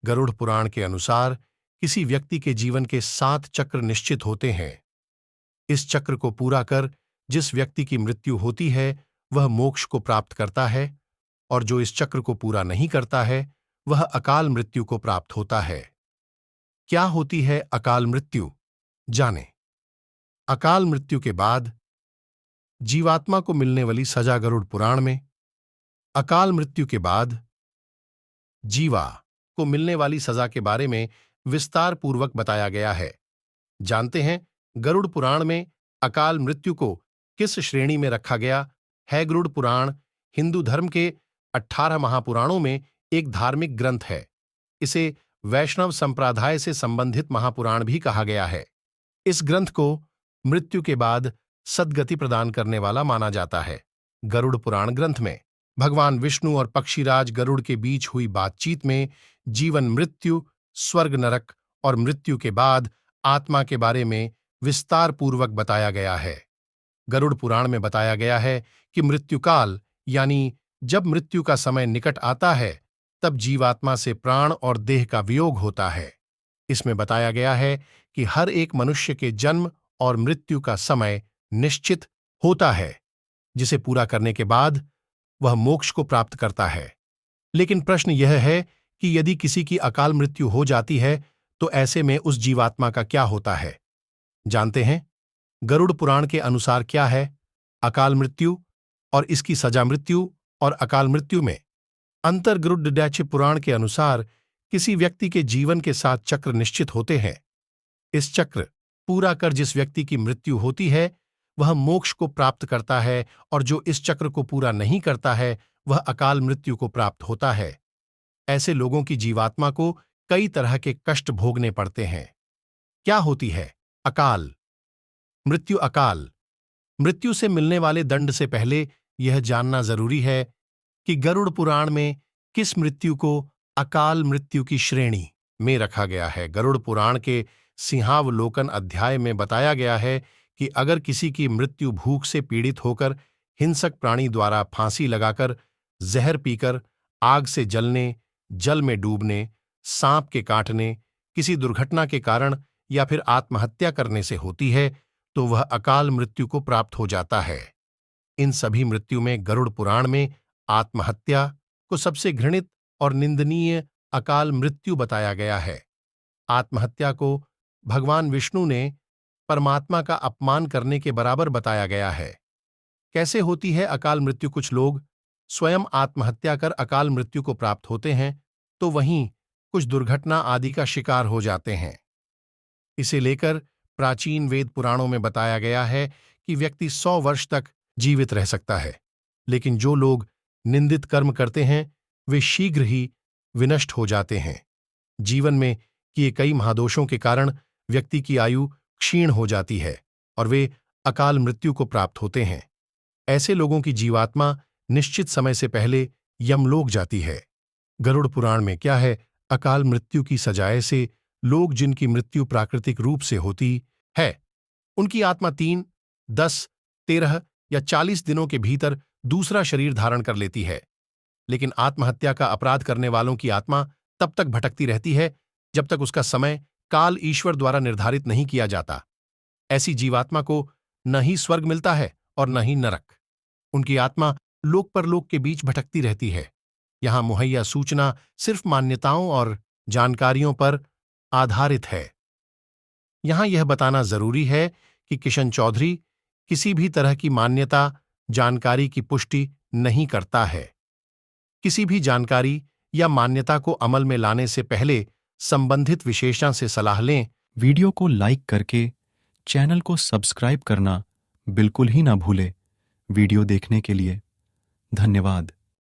गरुड़ पुराण के अनुसार किसी व्यक्ति के जीवन के 7 चक्र निश्चित होते हैं। इस चक्र को पूरा कर जिस व्यक्ति की मृत्यु होती है वह मोक्ष को प्राप्त करता है, और जो इस चक्र को पूरा नहीं करता है वह अकाल मृत्यु को प्राप्त होता है। क्या होती है अकाल मृत्यु, जानें। अकाल मृत्यु के बाद जीवात्मा को मिलने वाली सजा गरुड़ पुराण में अकाल मृत्यु के बाद जीवा को मिलने वाली सजा के बारे में विस्तार पूर्वक बताया गया है। जानते हैं गरुड़ पुराण में अकाल मृत्यु को किस श्रेणी में रखा गया है। गरुड़ पुराण हिंदू धर्म के 18 महापुराणों में एक धार्मिक ग्रंथ है। इसे वैष्णव संप्रदाय से संबंधित महापुराण भी कहा गया है। इस ग्रंथ को मृत्यु के बाद सद्गति प्रदान करने वाला माना जाता है। गरुड़ पुराण ग्रंथ में भगवान विष्णु और पक्षीराज गरुड़ के बीच हुई बातचीत में जीवन मृत्यु, स्वर्ग नरक और मृत्यु के बाद आत्मा के बारे में विस्तार पूर्वक बताया गया है। गरुड़ पुराण में बताया गया है कि मृत्युकाल यानी जब मृत्यु का समय निकट आता है तब जीवात्मा से प्राण और देह का वियोग होता है। इसमें बताया गया है कि हर एक मनुष्य के जन्म और मृत्यु का समय निश्चित होता है, जिसे पूरा करने के बाद वह मोक्ष को प्राप्त करता है। लेकिन प्रश्न यह है कि यदि किसी की अकाल मृत्यु हो जाती है तो ऐसे में उस जीवात्मा का क्या होता है। जानते हैं गरुड़ पुराण के अनुसार क्या है अकाल मृत्यु और इसकी सजा। मृत्यु और अकाल मृत्यु में अंतर। गरुड़ पुराण के अनुसार किसी व्यक्ति के जीवन के 7 चक्र निश्चित होते हैं। इस चक्र पूरा कर जिस व्यक्ति की मृत्यु होती है वह मोक्ष को प्राप्त करता है, और जो इस चक्र को पूरा नहीं करता है वह अकाल मृत्यु को प्राप्त होता है। ऐसे लोगों की जीवात्मा को कई तरह के कष्ट भोगने पड़ते हैं। क्या होती है अकाल मृत्यु। अकाल मृत्यु से मिलने वाले दंड से पहले यह जानना जरूरी है कि गरुड़ पुराण में किस मृत्यु को अकाल मृत्यु की श्रेणी में रखा गया है। गरुड़ पुराण के सिंहावलोकन अध्याय में बताया गया है कि अगर किसी की मृत्यु भूख से पीड़ित होकर हिंसक प्राणी द्वारा फांसी लगाकर, जहर पीकर, आग से जलने, जल में डूबने, सांप के काटने, किसी दुर्घटना के कारण या फिर आत्महत्या करने से होती है तो वह अकाल मृत्यु को प्राप्त हो जाता है। इन सभी मृत्यु में गरुड़ पुराण में आत्महत्या को सबसे घृणित और निंदनीय अकाल मृत्यु बताया गया है। आत्महत्या को भगवान विष्णु ने परमात्मा का अपमान करने के बराबर बताया गया है। कैसे होती है अकाल मृत्यु। कुछ लोग स्वयं आत्महत्या कर अकाल मृत्यु को प्राप्त होते हैं तो वहीं कुछ दुर्घटना आदि का शिकार हो जाते हैं। इसे लेकर प्राचीन वेद पुराणों में बताया गया है कि व्यक्ति 100 वर्ष तक जीवित रह सकता है, लेकिन जो लोग निंदित कर्म करते हैं वे शीघ्र ही विनष्ट हो जाते हैं। जीवन में किए कई महादोषों के कारण व्यक्ति की आयु क्षीण हो जाती है और वे अकाल मृत्यु को प्राप्त होते हैं। ऐसे लोगों की जीवात्मा निश्चित समय से पहले यमलोक जाती है। गरुड़ पुराण में क्या है अकाल मृत्यु की सजाए से लोग जिनकी मृत्यु प्राकृतिक रूप से होती है उनकी आत्मा 3, 10, 13 या 40 दिनों के भीतर दूसरा शरीर धारण कर लेती है। लेकिन आत्महत्या का अपराध करने वालों की आत्मा तब तक भटकती रहती है जब तक उसका समय काल ईश्वर द्वारा निर्धारित नहीं किया जाता। ऐसी जीवात्मा को न ही स्वर्ग मिलता है और न ही नरक। उनकी आत्मा लोक परलोक के बीच भटकती रहती है। यहां मुहैया सूचना सिर्फ मान्यताओं और जानकारियों पर आधारित है। यहां यह बताना जरूरी है कि किशन चौधरी किसी भी तरह की मान्यता जानकारी की पुष्टि नहीं करता है। किसी भी जानकारी या मान्यता को अमल में लाने से पहले संबंधित विशेषज्ञ से सलाह लें। वीडियो को लाइक करके चैनल को सब्सक्राइब करना बिल्कुल ही ना भूलें। वीडियो देखने के लिए धन्यवाद।